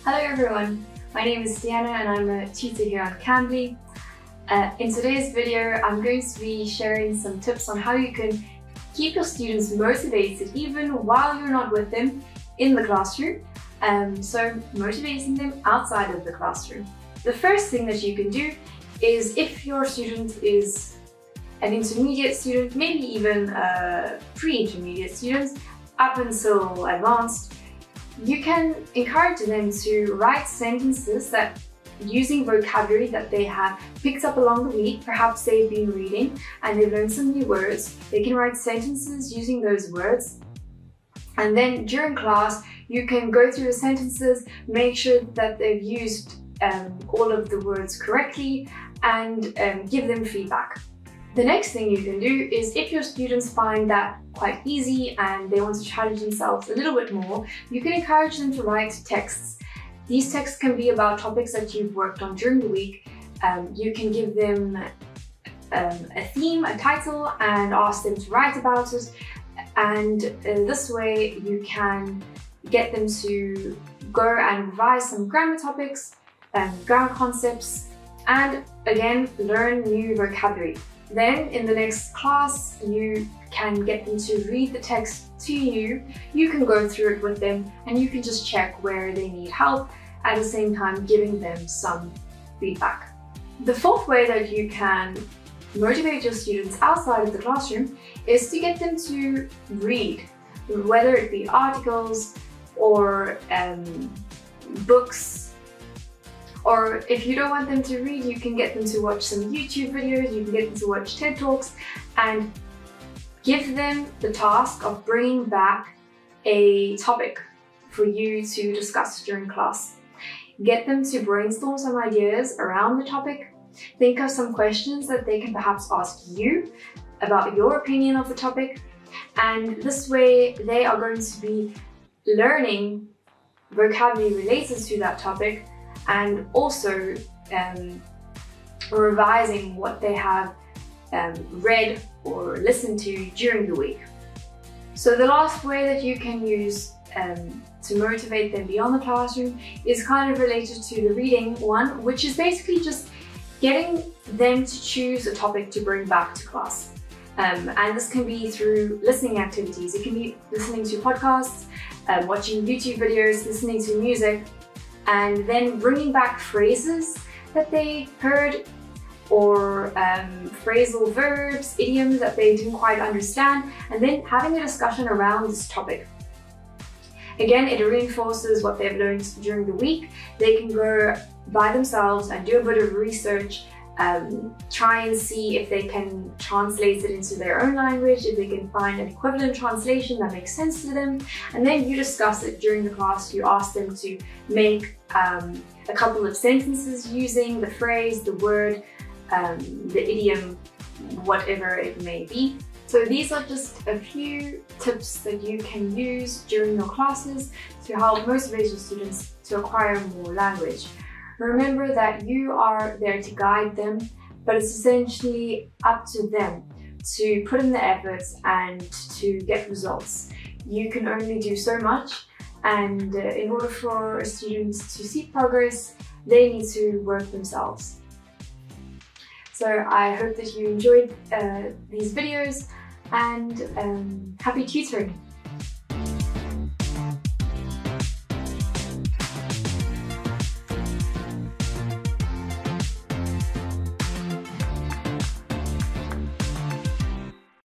Hello everyone, my name is Diana and I'm a tutor here on Cambly. In today's video I'm going to be sharing some tips on how you can keep your students motivated even while you're not with them in the classroom, so motivating them outside of the classroom. The first thing that you can do is, if your student is an intermediate student, maybe even a pre-intermediate student up until advanced, you can encourage them to write sentences that using vocabulary that they have picked up along the week. Perhaps they've been reading and they've learned some new words. They can write sentences using those words, and then during class you can go through the sentences, make sure that they've used all of the words correctly, and give them feedback. The next thing you can do is, if your students find that quite easy and they want to challenge themselves a little bit more, you can encourage them to write texts. These texts can be about topics that you've worked on during the week. You can give them a theme, a title, and ask them to write about it. And this way you can get them to go and revise some grammar topics, grammar concepts, and again, learn new vocabulary. Then in the next class, you can get them to read the text to you. You can go through it with them and you can just check where they need help, at the same time giving them some feedback. The fourth way that you can motivate your students outside of the classroom is to get them to read, whether it be articles or books. Or if you don't want them to read, you can get them to watch some YouTube videos, you can get them to watch TED Talks, and give them the task of bringing back a topic for you to discuss during class. Get them to brainstorm some ideas around the topic. Think of some questions that they can perhaps ask you about your opinion of the topic. And this way they are going to be learning vocabulary related to that topic, and also revising what they have read or listened to during the week. So the last way that you can use to motivate them beyond the classroom is kind of related to the reading one, which is basically just getting them to choose a topic to bring back to class. And this can be through listening activities. It can be listening to podcasts, watching YouTube videos, listening to music, and then bringing back phrases that they heard, or phrasal verbs, idioms that they didn't quite understand, and then having a discussion around this topic. Again, it reinforces what they've learned during the week. They can go by themselves and do a bit of research, try and see if they can translate it into their own language, if they can find an equivalent translation that makes sense to them, and then you discuss it during the class. You ask them to make a couple of sentences using the phrase, the word, the idiom, whatever it may be. So these are just a few tips that you can use during your classes to help motivate your students to acquire more language. Remember that you are there to guide them, but it's essentially up to them to put in the efforts and to get results. You can only do so much, and in order for a student to see progress, they need to work themselves. So I hope that you enjoyed these videos, and happy tutoring!